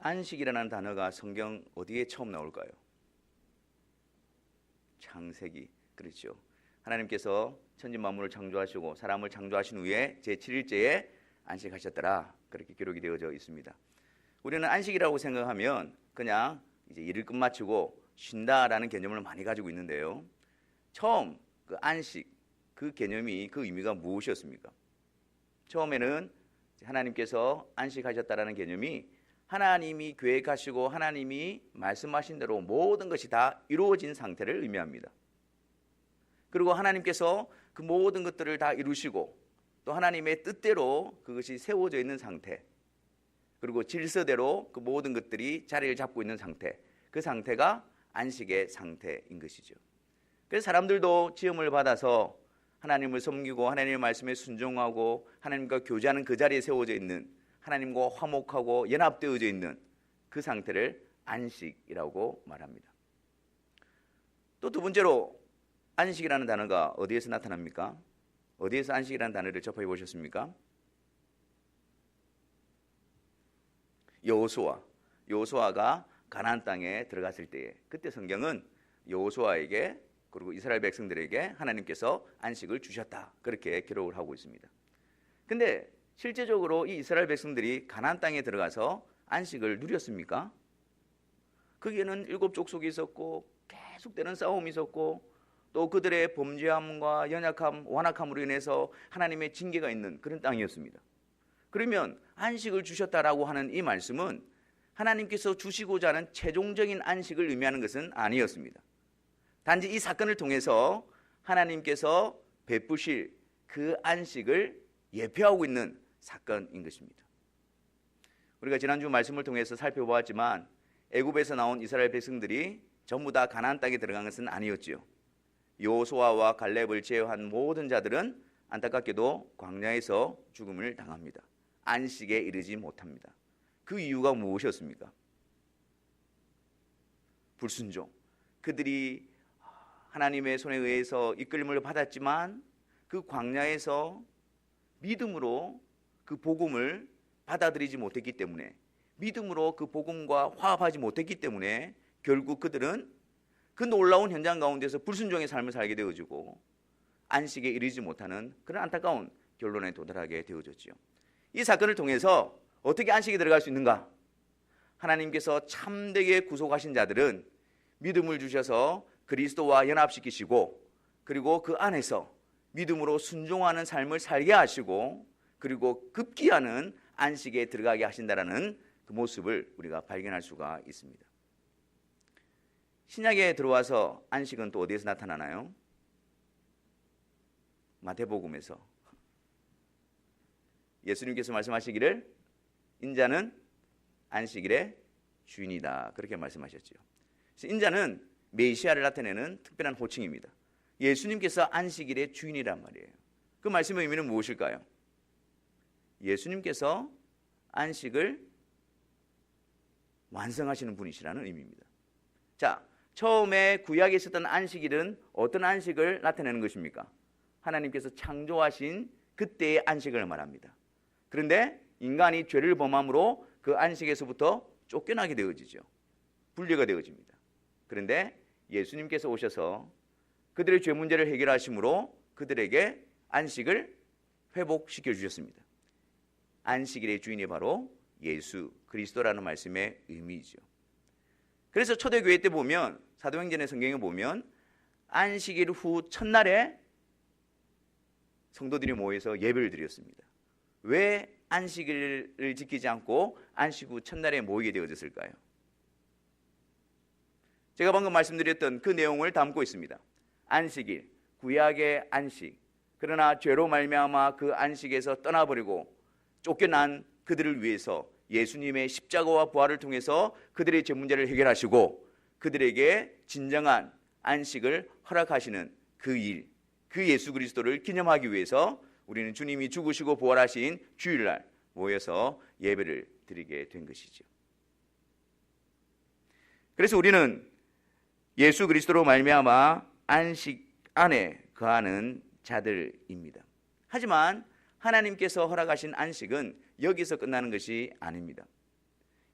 안식이라는 단어가 성경 어디에 처음 나올까요? 창세기. 그렇죠. 하나님께서 천지 만물을 창조하시고 사람을 창조하신 후에 제7일째에 안식하셨더라. 그렇게 기록이 되어져 있습니다. 우리는 안식이라고 생각하면 그냥 이제 일을 끝마치고 쉰다라는 개념을 많이 가지고 있는데요. 처음 그 안식, 그 개념이, 그 의미가 무엇이었습니까? 처음에는 하나님께서 안식하셨다라는 개념이 하나님이 계획하시고 하나님이 말씀하신 대로 모든 것이 다 이루어진 상태를 의미합니다. 그리고 하나님께서 그 모든 것들을 다 이루시고 또 하나님의 뜻대로 그것이 세워져 있는 상태, 그리고 질서대로 그 모든 것들이 자리를 잡고 있는 상태, 그 상태가 안식의 상태인 것이죠. 그래서 사람들도 지음을 받아서 하나님을 섬기고 하나님의 말씀에 순종하고 하나님과 교제하는 그 자리에 세워져 있는, 하나님과 화목하고 연합되어져 있는 그 상태를 안식이라고 말합니다. 또 두 번째로 안식이라는 단어가 어디에서 나타납니까? 어디에서 안식이라는 단어를 접해 보셨습니까? 여호수아가 가나안 땅에 들어갔을 때에, 그때 성경은 여호수아에게 그리고 이스라엘 백성들에게 하나님께서 안식을 주셨다, 그렇게 기록을 하고 있습니다. 근데 실제적으로 이 이스라엘 백성들이 가나안 땅에 들어가서 안식을 누렸습니까? 거기에는 7 족속이 있었고 계속되는 싸움이 있었고 또 그들의 범죄함과 연약함, 완악함으로 인해서 하나님의 징계가 있는 그런 땅이었습니다. 그러면 안식을 주셨다라고 하는 이 말씀은 하나님께서 주시고자 하는 최종적인 안식을 의미하는 것은 아니었습니다. 단지 이 사건을 통해서 하나님께서 베푸실 그 안식을 예표하고 있는 사건인 것입니다. 우리가 지난주 말씀을 통해서 살펴보았지만 애굽에서 나온 이스라엘 백성들이 전부 다 가나안 땅에 들어간 것은 아니었지요. 여호수아와 갈렙을 제외한 모든 자들은 안타깝게도 광야에서 죽음을 당합니다. 안식에 이르지 못합니다. 그 이유가 무엇이었습니까? 불순종. 그들이 하나님의 손에 의해서 이끌림을 받았지만 그 광야에서 믿음으로 그 복음을 받아들이지 못했기 때문에, 믿음으로 그 복음과 화합하지 못했기 때문에 결국 그들은 그 놀라운 현장 가운데서 불순종의 삶을 살게 되어지고 안식에 이르지 못하는 그런 안타까운 결론에 도달하게 되어졌지요. 이 사건을 통해서 어떻게 안식에 들어갈 수 있는가? 하나님께서 참되게 구속하신 자들은 믿음을 주셔서 그리스도와 연합시키시고, 그리고 그 안에서 믿음으로 순종하는 삶을 살게 하시고, 그리고 급기야는 안식에 들어가게 하신다라는 그 모습을 우리가 발견할 수가 있습니다. 신약에 들어와서 안식은 또 어디에서 나타나나요? 마태복음에서 예수님께서 말씀하시기를 인자는 안식일의 주인이다, 그렇게 말씀하셨죠. 그래서 인자는 메시아를 나타내는 특별한 호칭입니다. 예수님께서 안식일의 주인이란 말이에요. 그 말씀의 의미는 무엇일까요? 예수님께서 안식을 완성하시는 분이시라는 의미입니다. 자, 처음에 구약에 있었던 안식일은 어떤 안식을 나타내는 것입니까? 하나님께서 창조하신 그때의 안식을 말합니다. 그런데 인간이 죄를 범함으로 그 안식에서부터 쫓겨나게 되어지죠. 분리가 되어집니다. 그런데 예수님께서 오셔서 그들의 죄 문제를 해결하심으로 그들에게 안식을 회복시켜 주셨습니다. 안식일의 주인이 바로 예수 그리스도라는 말씀의 의미이죠. 그래서 초대교회 때 보면, 사도행전의 성경에 보면 안식일 후 첫날에 성도들이 모여서 예배를 드렸습니다. 왜 안식일을 지키지 않고 안식 후 첫날에 모이게 되어졌을까요? 제가 방금 말씀드렸던 그 내용을 담고 있습니다. 안식일, 구약의 안식. 그러나 죄로 말미암아 그 안식에서 떠나버리고 쫓겨난 그들을 위해서 예수님의 십자가와 부활을 통해서 그들의 죄 문제를 해결하시고 그들에게 진정한 안식을 허락하시는 그 일, 그 예수 그리스도를 기념하기 위해서 우리는 주님이 죽으시고 부활하신 주일날 모여서 예배를 드리게 된 것이죠. 그래서 우리는 예수 그리스도로 말미암아 안식 안에 거하는 자들입니다. 하지만 하나님께서 허락하신 안식은 여기서 끝나는 것이 아닙니다.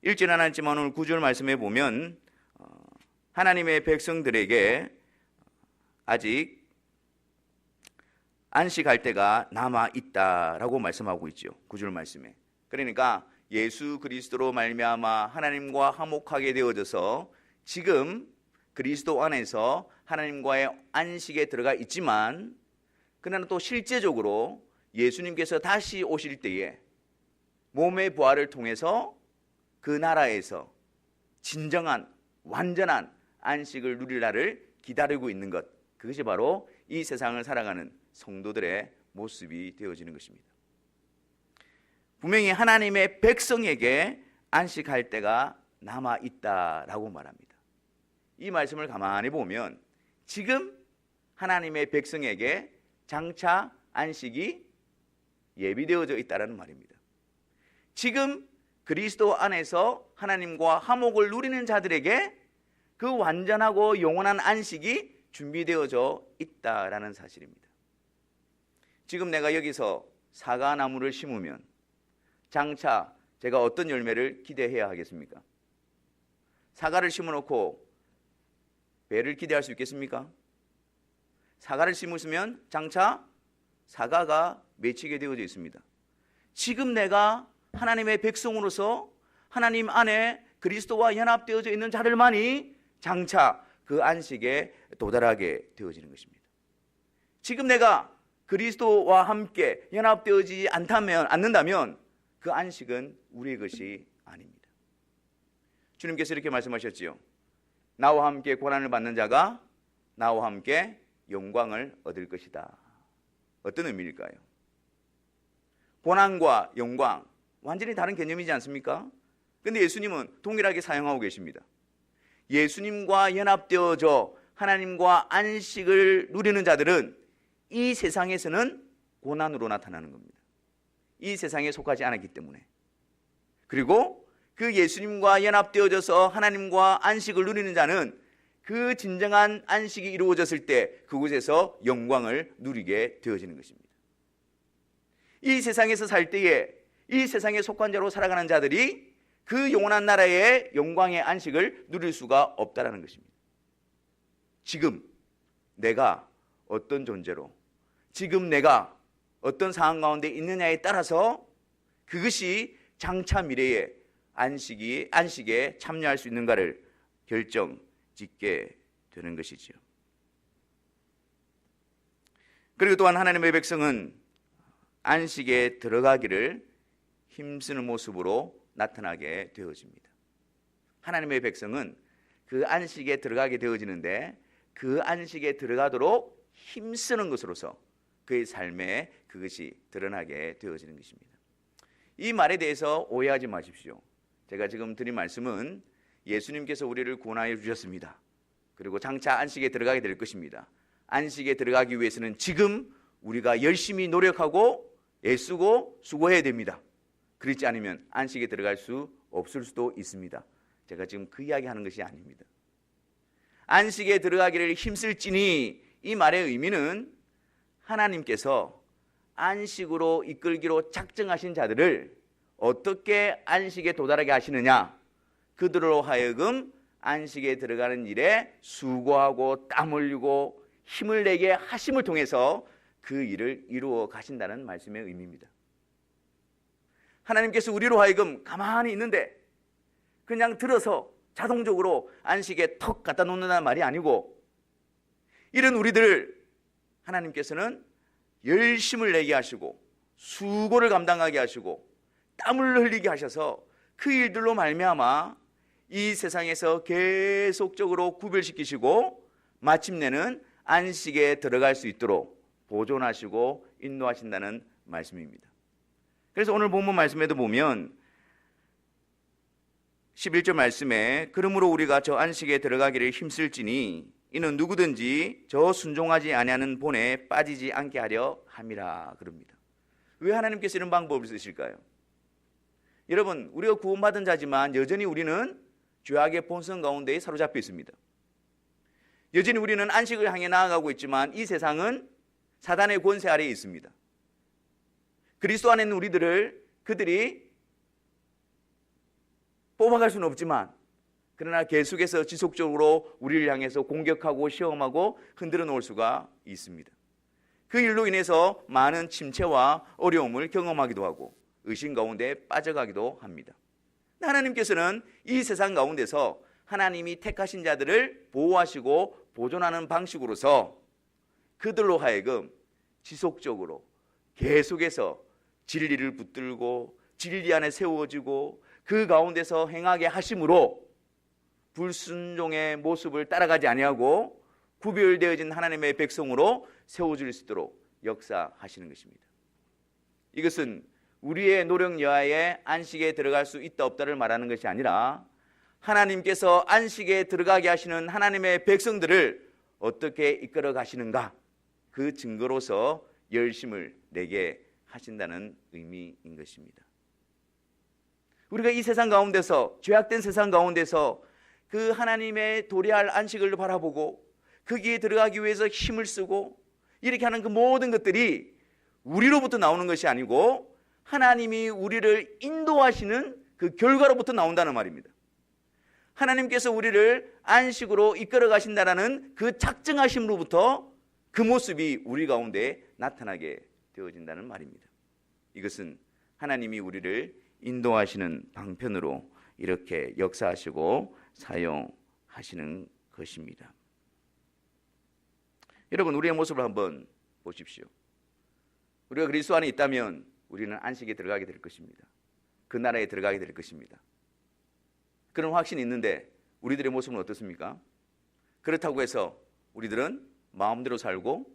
읽지는 않았지만 오늘 9절 말씀에 보면 하나님의 백성들에게 아직 안식할 때가 남아있다라고 말씀하고 있죠. 9절 말씀에. 그러니까 예수 그리스도로 말미암아 하나님과 화목하게 되어져서 지금 그리스도 안에서 하나님과의 안식에 들어가 있지만, 그러나 또 실제적으로 예수님께서 다시 오실 때에 몸의 부활을 통해서 그 나라에서 진정한 완전한 안식을 누릴 날을 기다리고 있는 것, 그것이 바로 이 세상을 살아가는 성도들의 모습이 되어지는 것입니다. 분명히 하나님의 백성에게 안식할 때가 남아있다라고 말합니다. 이 말씀을 가만히 보면 지금 하나님의 백성에게 장차 안식이 예비되어져 있다는 말입니다. 지금 그리스도 안에서 하나님과 화목을 누리는 자들에게 그 완전하고 영원한 안식이 준비되어져 있다라는 사실입니다. 지금 내가 여기서 사과나무를 심으면 장차 제가 어떤 열매를 기대해야 하겠습니까? 사과를 심어놓고 배를 기대할 수 있겠습니까? 사과를 심으면 장차 사과가 맺히게 되어져 있습니다. 지금 내가 하나님의 백성으로서 하나님 안에 그리스도와 연합되어져 있는 자들만이 장차 그 안식에 도달하게 되어지는 것입니다. 지금 내가 그리스도와 함께 연합되어지지 않는다면 그 안식은 우리의 것이 아닙니다. 주님께서 이렇게 말씀하셨지요. 나와 함께 고난을 받는 자가 나와 함께 영광을 얻을 것이다. 어떤 의미일까요? 고난과 영광, 완전히 다른 개념이지 않습니까? 그런데 예수님은 동일하게 사용하고 계십니다. 예수님과 연합되어져 하나님과 안식을 누리는 자들은 이 세상에서는 고난으로 나타나는 겁니다. 이 세상에 속하지 않았기 때문에. 그리고 그 예수님과 연합되어져서 하나님과 안식을 누리는 자는 그 진정한 안식이 이루어졌을 때 그곳에서 영광을 누리게 되어지는 것입니다. 이 세상에서 살 때에 이 세상에 속한 자로 살아가는 자들이 그 영원한 나라의 영광의 안식을 누릴 수가 없다는 것입니다. 지금 내가 어떤 존재로, 지금 내가 어떤 상황 가운데 있느냐에 따라서 그것이 장차 미래의 안식에 참여할 수 있는가를 결정짓게 되는 것이지요. 그리고 또한 하나님의 백성은 안식에 들어가기를 힘쓰는 모습으로 나타나게 되어집니다. 하나님의 백성은 그 안식에 들어가게 되어지는데 그 안식에 들어가도록 힘쓰는 것으로서 그의 삶에 그것이 드러나게 되어지는 것입니다. 이 말에 대해서 오해하지 마십시오. 제가 지금 드린 말씀은 예수님께서 우리를 구원하여 주셨습니다. 그리고 장차 안식에 들어가게 될 것입니다. 안식에 들어가기 위해서는 지금 우리가 열심히 노력하고 애쓰고 수고해야 됩니다. 그렇지 않으면 안식에 들어갈 수 없을 수도 있습니다. 제가 지금 그 이야기하는 것이 아닙니다. 안식에 들어가기를 힘쓸지니, 이 말의 의미는 하나님께서 안식으로 이끌기로 작정하신 자들을 어떻게 안식에 도달하게 하시느냐, 그들로 하여금 안식에 들어가는 일에 수고하고 땀 흘리고 힘을 내게 하심을 통해서 그 일을 이루어 가신다는 말씀의 의미입니다. 하나님께서 우리로 하여금 가만히 있는데 그냥 들어서 자동적으로 안식에 턱 갖다 놓는다는 말이 아니고, 이런 우리들을 하나님께서는 열심을 내게 하시고 수고를 감당하게 하시고 땀을 흘리게 하셔서 그 일들로 말미암아 이 세상에서 계속적으로 구별시키시고 마침내는 안식에 들어갈 수 있도록 보존하시고 인도하신다는 말씀입니다. 그래서 오늘 본문 말씀에도 보면 11절 말씀에 그러므로 우리가 저 안식에 들어가기를 힘쓸지니 이는 누구든지 저 순종하지 아니하는 본에 빠지지 않게 하려 함이라 그럽니다. 왜 하나님께서 이런 방법을 쓰실까요? 여러분, 우리가 구원받은 자지만 여전히 우리는 죄악의 본성 가운데에 사로잡혀 있습니다. 여전히 우리는 안식을 향해 나아가고 있지만 이 세상은 사단의 권세 아래에 있습니다. 그리스도 안에 있는 그들이 뽑아갈 수는 없지만 그러나 계속해서 지속적으로 우리를 향해서 공격하고 시험하고 흔들어 놓을 수가 있습니다. 그 일로 인해서 많은 침체와 어려움을 경험하기도 하고 의심 가운데 빠져가기도 합니다. 하나님께서는 이 세상 가운데서 하나님이 택하신 자들을 보호하시고 보존하는 방식으로서 그들로 하여금 지속적으로 계속해서 진리를 붙들고 진리 안에 세워지고 그 가운데서 행하게 하심으로 불순종의 모습을 따라가지 아니하고 구별되어진 하나님의 백성으로 세워질 수 있도록 역사하시는 것입니다. 이것은 우리의 노력 여하에 안식에 들어갈 수 있다 없다를 말하는 것이 아니라 하나님께서 안식에 들어가게 하시는 하나님의 백성들을 어떻게 이끌어 가시는가, 그 증거로서 열심을 내게 하신다는 의미인 것입니다. 우리가 이 세상 가운데서, 죄악된 세상 가운데서 그 하나님의 도래할 안식을 바라보고 거기에 들어가기 위해서 힘을 쓰고 이렇게 하는 그 모든 것들이 우리로부터 나오는 것이 아니고 하나님이 우리를 인도하시는 그 결과로부터 나온다는 말입니다. 하나님께서 우리를 안식으로 이끌어 가신다는 그 작정하심으로부터 그 모습이 우리 가운데 나타나게 되어진다는 말입니다. 이것은 하나님이 우리를 인도하시는 방편으로 이렇게 역사하시고 사용하시는 것입니다. 여러분, 우리의 모습을 한번 보십시오. 우리가 그리스도 안에 있다면 우리는 안식에 들어가게 될 것입니다. 그 나라에 들어가게 될 것입니다. 그런 확신이 있는데 우리들의 모습은 어떻습니까? 그렇다고 해서 우리들은 마음대로 살고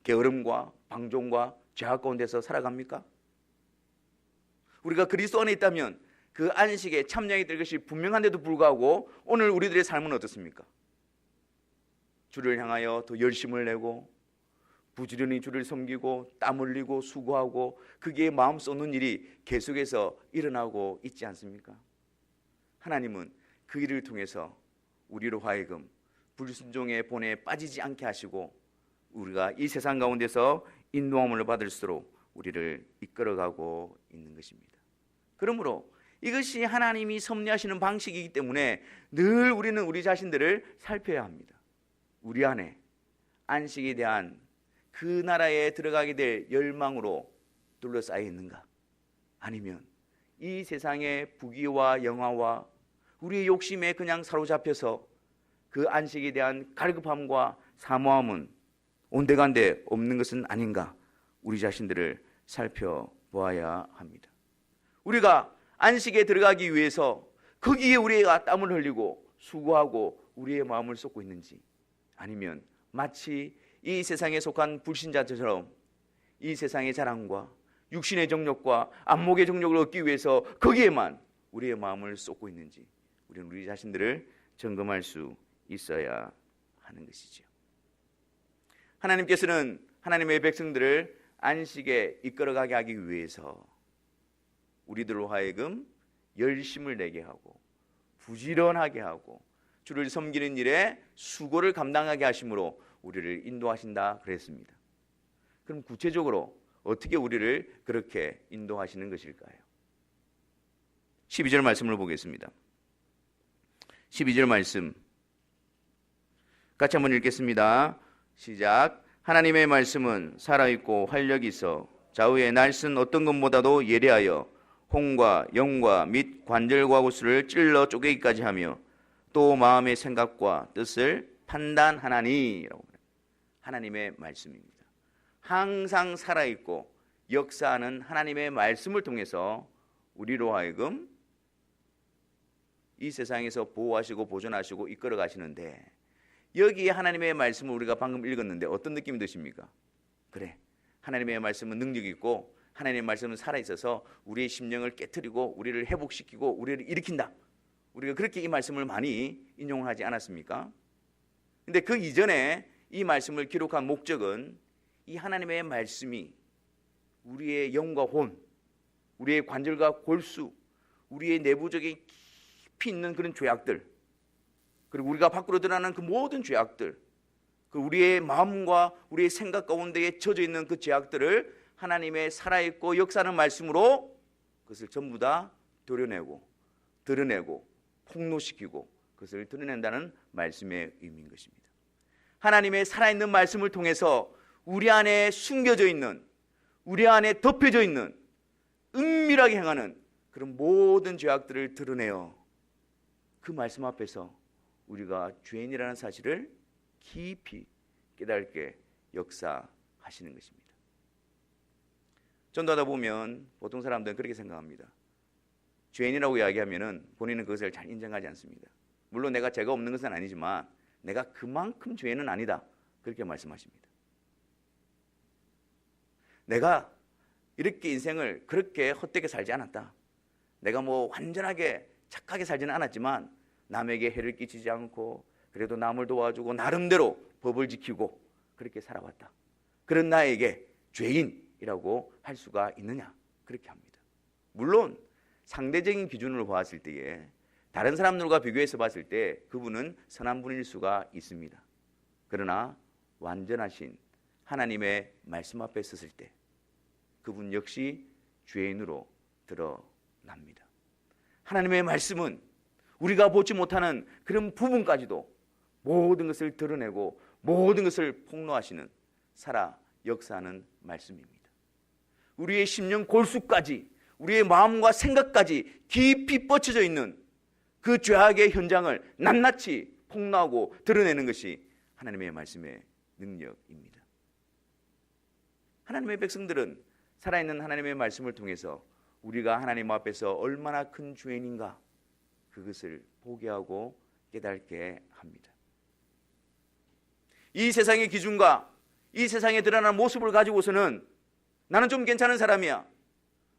게으름과 방종과 죄악 가운데서 살아갑니까? 우리가 그리스도 안에 있다면 그 안식에 참여하게 될 것이 분명한데도 불구하고 오늘 우리들의 삶은 어떻습니까? 주를 향하여 더 열심을 내고 부지런히 주를 섬기고 땀 흘리고 수고하고 거기에 마음 쏟는 일이 계속해서 일어나고 있지 않습니까? 하나님은 그 일을 통해서 우리로 하여금 불순종의 본에 빠지지 않게 하시고 우리가 이 세상 가운데서 인도함을 받을수록 우리를 이끌어가고 있는 것입니다. 그러므로 이것이 하나님이 섭리하시는 방식이기 때문에 늘 우리는 우리 자신들을 살펴야 합니다. 우리 안에 안식에 대한 그 나라에 들어가게 될 열망으로 둘러싸여 있는가? 아니면 이 세상의 부귀와 영화와 우리의 욕심에 그냥 사로잡혀서 그 안식에 대한 갈급함과 사모함은 온데간데 없는 것은 아닌가? 우리 자신들을 살펴보아야 합니다. 우리가 안식에 들어가기 위해서 거기에 우리가 땀을 흘리고 수고하고 우리의 마음을 쏟고 있는지, 아니면 마치 이 세상에 속한 불신자들처럼 이 세상의 자랑과 육신의 정욕과 안목의 정욕을 얻기 위해서 거기에만 우리의 마음을 쏟고 있는지 우리는 우리 자신들을 점검할 수 있어야 하는 것이죠. 하나님께서는 하나님의 백성들을 안식에 이끌어가게 하기 위해서 우리들로 하여금 열심을 내게 하고 부지런하게 하고 주를 섬기는 일에 수고를 감당하게 하심으로 우리를 인도하신다 그랬습니다. 그럼 구체적으로 어떻게 우리를 그렇게 인도하시는 것일까요? 12절 말씀을 보겠습니다. 12절 말씀 같이 한번 읽겠습니다. 시작. 하나님의 말씀은 살아있고 활력이 있어 좌우의 날선 어떤 것보다도 예리하여 홍과 영과 및 관절과 구슬을 찔러 쪼개기까지 하며 또 마음의 생각과 뜻을 판단하나니. 하나님의 말씀입니다. 항상 살아있고 역사하는 하나님의 말씀을 통해서 우리로 하여금 이 세상에서 보호하시고 보존하시고 이끌어 가시는데, 여기에 하나님의 말씀을 우리가 방금 읽었는데 어떤 느낌이 드십니까? 그래, 하나님의 말씀은 능력이 있고 하나님의 말씀은 살아있어서 우리의 심령을 깨트리고 우리를 회복시키고 우리를 일으킨다. 우리가 그렇게 이 말씀을 많이 인용하지 않았습니까? 근데 그 이전에 이 말씀을 기록한 목적은 이 하나님의 말씀이 우리의 영과 혼, 우리의 관절과 골수, 우리의 내부적인 깊이 있는 그런 죄악들, 그리고 우리가 밖으로 드러나는 그 모든 죄악들, 그 우리의 마음과 우리의 생각 가운데에 젖어 있는 그 죄악들을 하나님의 살아있고 역사하는 말씀으로 그것을 전부 다 도려내고 드러내고 폭로시키고 그것을 드러낸다는 말씀의 의미인 것입니다. 하나님의 살아있는 말씀을 통해서 우리 안에 숨겨져 있는, 우리 안에 덮여져 있는 은밀하게 행하는 그런 모든 죄악들을 드러내어 그 말씀 앞에서 우리가 죄인이라는 사실을 깊이 깨닫게 역사하시는 것입니다. 전도하다 보면 보통 사람들은 그렇게 생각합니다. 죄인이라고 이야기하면 본인은 그것을 잘 인정하지 않습니다. 물론 내가 죄가 없는 것은 아니지만 내가 그만큼 죄인은 아니다, 그렇게 말씀하십니다. 내가 이렇게 인생을 그렇게 헛되게 살지 않았다. 내가 완전하게 착하게 살지는 않았지만 남에게 해를 끼치지 않고 그래도 남을 도와주고 나름대로 법을 지키고 그렇게 살아왔다. 그런 나에게 죄인이라고 할 수가 있느냐, 그렇게 합니다. 물론 상대적인 기준으로 봤을 때에 다른 사람들과 비교해서 봤을 때 그분은 선한 분일 수가 있습니다. 그러나 완전하신 하나님의 말씀 앞에 섰을 때 그분 역시 죄인으로 드러납니다. 하나님의 말씀은 우리가 보지 못하는 그런 부분까지도 모든 것을 드러내고 모든 것을 폭로하시는 살아 역사하는 말씀입니다. 우리의 심령 골수까지, 우리의 마음과 생각까지 깊이 뻗쳐져 있는 그 죄악의 현장을 낱낱이 폭로하고 드러내는 것이 하나님의 말씀의 능력입니다. 하나님의 백성들은 살아있는 하나님의 말씀을 통해서 우리가 하나님 앞에서 얼마나 큰 죄인인가 그것을 보게 하고 깨닫게 합니다. 이 세상의 기준과 이 세상에 드러나는 모습을 가지고서는 나는 좀 괜찮은 사람이야,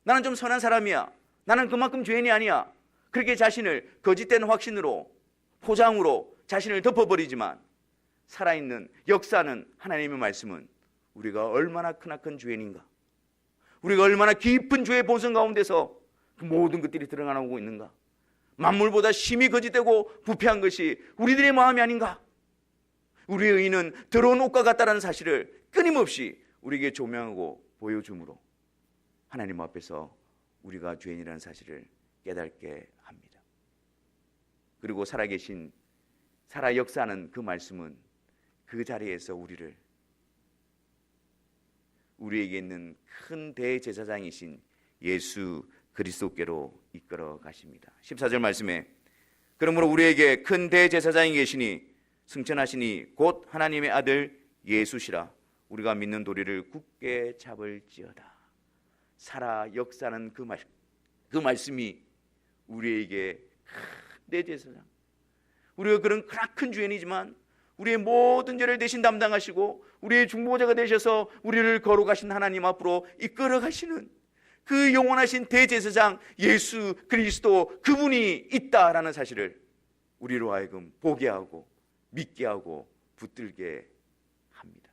나는 좀 선한 사람이야, 나는 그만큼 죄인이 아니야, 그렇게 자신을 거짓된 확신으로 포장으로 자신을 덮어버리지만 살아있는 역사는 하나님의 말씀은 우리가 얼마나 크나큰 죄인인가, 우리가 얼마나 깊은 죄의 본성 가운데서 그 모든 것들이 드러나고 있는가, 만물보다 심히 거짓되고 부패한 것이 우리들의 마음이 아닌가, 우리의 의는 더러운 옷과 같다는 사실을 끊임없이 우리에게 조명하고 보여주므로 하나님 앞에서 우리가 죄인이라는 사실을 깨닫게 합니다. 그리고 살아계신 살아 역사하는 그 말씀은 그 자리에서 우리에게 있는 큰 대제사장이신 예수 그리스도께로 이끌어 가십니다. 14절 말씀에 그러므로 우리에게 큰 대제사장이 계시니 승천하시니 곧 하나님의 아들 예수시라. 우리가 믿는 도리를 굳게 잡을지어다. 살아 역사는 그 말씀이 우리에게 큰 대제사장, 우리가 그런 큰 죄인이지만 우리의 모든 죄를 대신 담당하시고 우리의 중보자가 되셔서 우리를 걸어가신 하나님 앞으로 이끌어 가시는 그 영원하신 대제사장 예수 그리스도, 그분이 있다라는 사실을 우리로 하여금 보게 하고 믿게 하고 붙들게 합니다.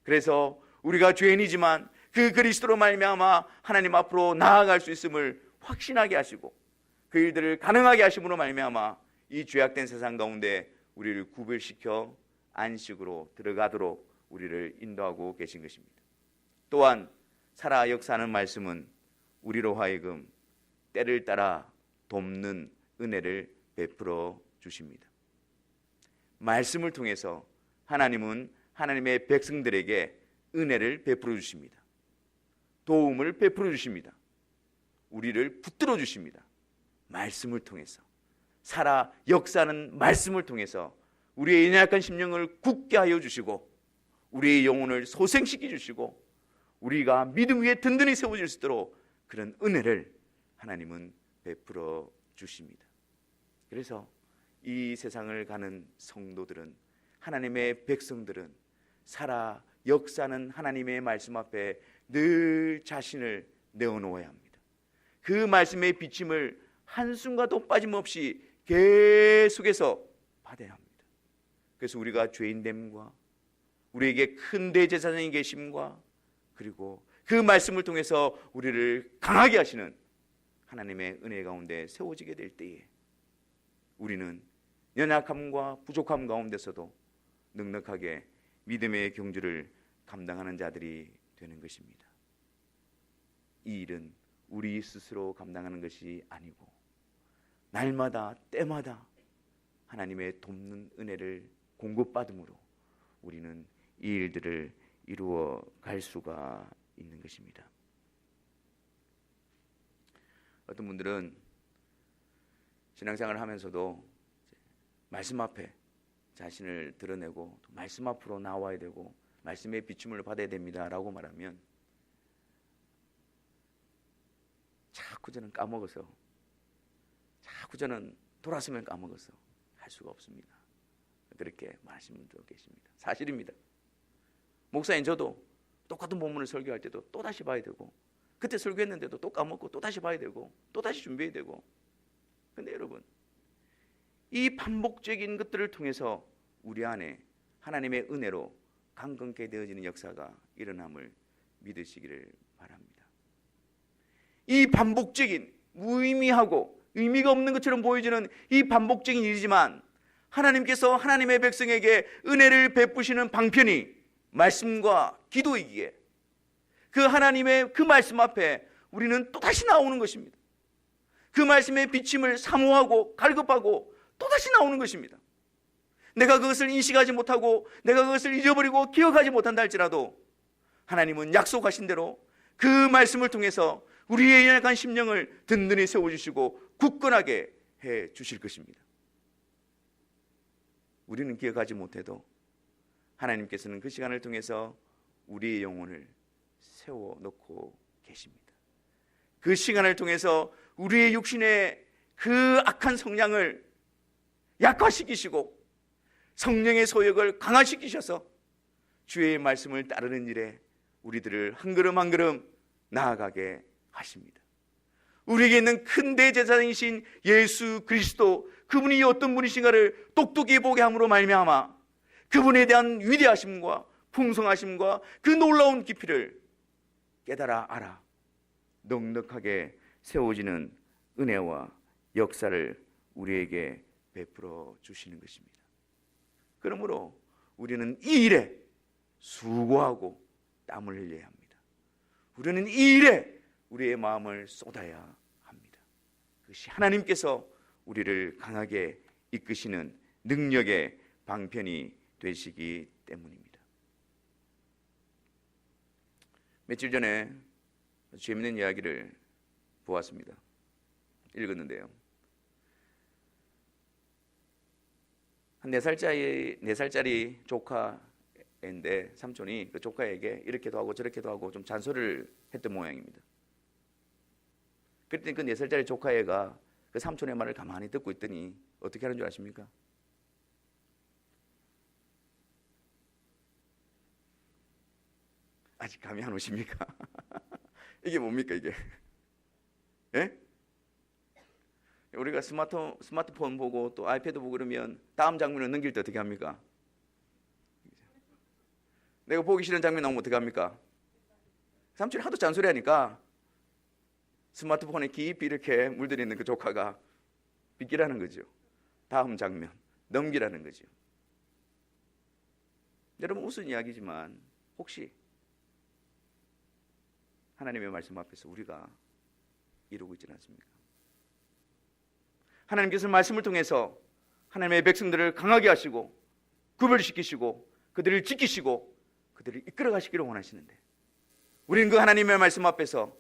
그래서 우리가 죄인이지만 그 그리스도로 말미암아 하나님 앞으로 나아갈 수 있음을 확신하게 하시고 그 일들을 가능하게 하심으로 말미암아 이 죄악된 세상 가운데 우리를 구별시켜 안식으로 들어가도록 우리를 인도하고 계신 것입니다. 또한 살아 역사하는 말씀은 우리로 하여금 때를 따라 돕는 은혜를 베풀어 주십니다. 말씀을 통해서 하나님은 하나님의 백성들에게 은혜를 베풀어 주십니다. 도움을 베풀어 주십니다. 우리를 붙들어 주십니다. 말씀을 통해서 살아 역사하는 말씀을 통해서 우리의 연약한 심령을 굳게 하여 주시고 우리의 영혼을 소생시켜 주시고 우리가 믿음 위에 든든히 세워질 수 있도록 그런 은혜를 하나님은 베풀어 주십니다. 그래서 이 세상을 가는 성도들은, 하나님의 백성들은 살아 역사하는 하나님의 말씀 앞에 늘 자신을 내어놓아야 합니다. 그 말씀의 비침을 한순간도 빠짐없이 계속해서 받아야 합니다. 그래서 우리가 죄인됨과 우리에게 큰 대제사장이 계심과 그리고 그 말씀을 통해서 우리를 강하게 하시는 하나님의 은혜 가운데 세워지게 될 때에 우리는 연약함과 부족함 가운데서도 넉넉하게 믿음의 경주를 감당하는 자들이 되는 것입니다. 이 일은 우리 스스로 감당하는 것이 아니고 날마다 때마다 하나님의 돕는 은혜를 공급받음으로 우리는 이 일들을 이루어 갈 수가 있는 것입니다. 어떤 분들은 신앙생활을 하면서도 말씀 앞에 자신을 드러내고 말씀 앞으로 나와야 되고 말씀의 비춤을 받아야 됩니다라고 말하면 자꾸 저는 까먹어서 자꾸 저는 돌아서면 까먹어서 할 수가 없습니다. 그렇게 말씀을 듣고 계십니다. 사실입니다. 목사인 저도 똑같은 본문을 설교할 때도 또다시 봐야 되고 그때 설교했는데도 또 까먹고 또다시 봐야 되고 또다시 준비해야 되고 근데 여러분 이 반복적인 것들을 통해서 우리 안에 하나님의 은혜로 강건케 되어지는 역사가 일어남을 믿으시기를 바랍니다. 이 반복적인 무의미하고 의미가 없는 것처럼 보여지는 이 반복적인 일이지만 하나님께서 하나님의 백성에게 은혜를 베푸시는 방편이 말씀과 기도이기에 그 하나님의 그 말씀 앞에 우리는 또다시 나오는 것입니다. 그 말씀의 비침을 사모하고 갈급하고 또다시 나오는 것입니다. 내가 그것을 인식하지 못하고 내가 그것을 잊어버리고 기억하지 못한다 할지라도 하나님은 약속하신 대로 그 말씀을 통해서 우리의 연약한 심령을 든든히 세워주시고 굳건하게 해 주실 것입니다. 우리는 기억하지 못해도 하나님께서는 그 시간을 통해서 우리의 영혼을 세워놓고 계십니다. 그 시간을 통해서 우리의 육신의 그 악한 성향을 약화시키시고 성령의 소욕을 강화시키셔서 주의 말씀을 따르는 일에 우리들을 한 걸음 한 걸음 나아가게 하십니다. 우리에게 있는 큰 대제사장이신 예수 그리스도, 그분이 어떤 분이신가를 똑똑히 보게 함으로 말미암아 그분에 대한 위대하심과 풍성하심과 그 놀라운 깊이를 깨달아 알아 넉넉하게 세워지는 은혜와 역사를 우리에게 베풀어 주시는 것입니다. 그러므로 우리는 이 일에 수고하고 땀을 흘려야 합니다. 우리는 이 일에 우리의 마음을 쏟아야 합니다. 그것이 하나님께서 우리를 강하게 이끄시는 능력의 방편이 되시기 때문입니다. 며칠 전에 재미있는 이야기를 보았습니다. 읽었는데요. 한 4살짜리 조카인데 삼촌이 그 조카에게 이렇게도 하고 저렇게도 하고 좀 잔소리를 했던 모양입니다. 그랬더니 그 4살짜리 조카애가 그 삼촌의 말을 가만히 듣고 있더니 어떻게 하는 줄 아십니까? 아직 감이 안 오십니까? 이게 뭡니까 이게? 예? 우리가 스마트폰 보고 또 아이패드 보고 그러면 다음 장면을 넘길 때 어떻게 합니까? 내가 보기 싫은 장면 나오면 어떻게 합니까? 삼촌이 하도 잔소리하니까 스마트폰에 깊이 이렇게 물들어 있는 그 조카가 비키라는 거죠. 다음 장면 넘기라는 거죠. 여러분 무슨 이야기지만 혹시 하나님의 말씀 앞에서 우리가 이루고 있지는 않습니까? 하나님께서 말씀을 통해서 하나님의 백성들을 강하게 하시고 구별시키시고 그들을 지키시고 그들을 이끌어 가시기를 원하시는데 우리는 그 하나님의 말씀 앞에서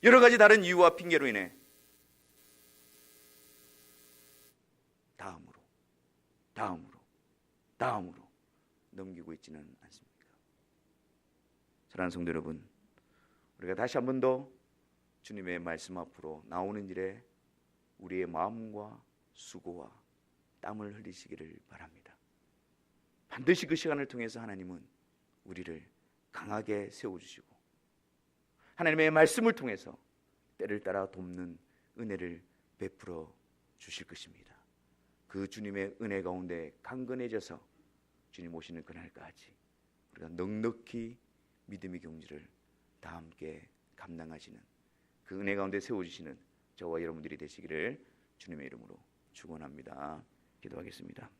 여러 가지 다른 이유와 핑계로 인해 다음으로 넘기고 있지는 않습니까? 사랑하는 성도 여러분, 우리가 다시 한 번 더 주님의 말씀 앞으로 나오는 일에 우리의 마음과 수고와 땀을 흘리시기를 바랍니다. 반드시 그 시간을 통해서 하나님은 우리를 강하게 세워주시고 하나님의 말씀을 통해서 때를 따라 돕는 은혜를 베풀어 주실 것입니다. 그 주님의 은혜 가운데 강건해져서 주님 오시는 그날까지 우리가 넉넉히 믿음의 경주를 다 함께 감당하시는 그 은혜 가운데 세워주시는 저와 여러분들이 되시기를 주님의 이름으로 축원합니다. 기도하겠습니다.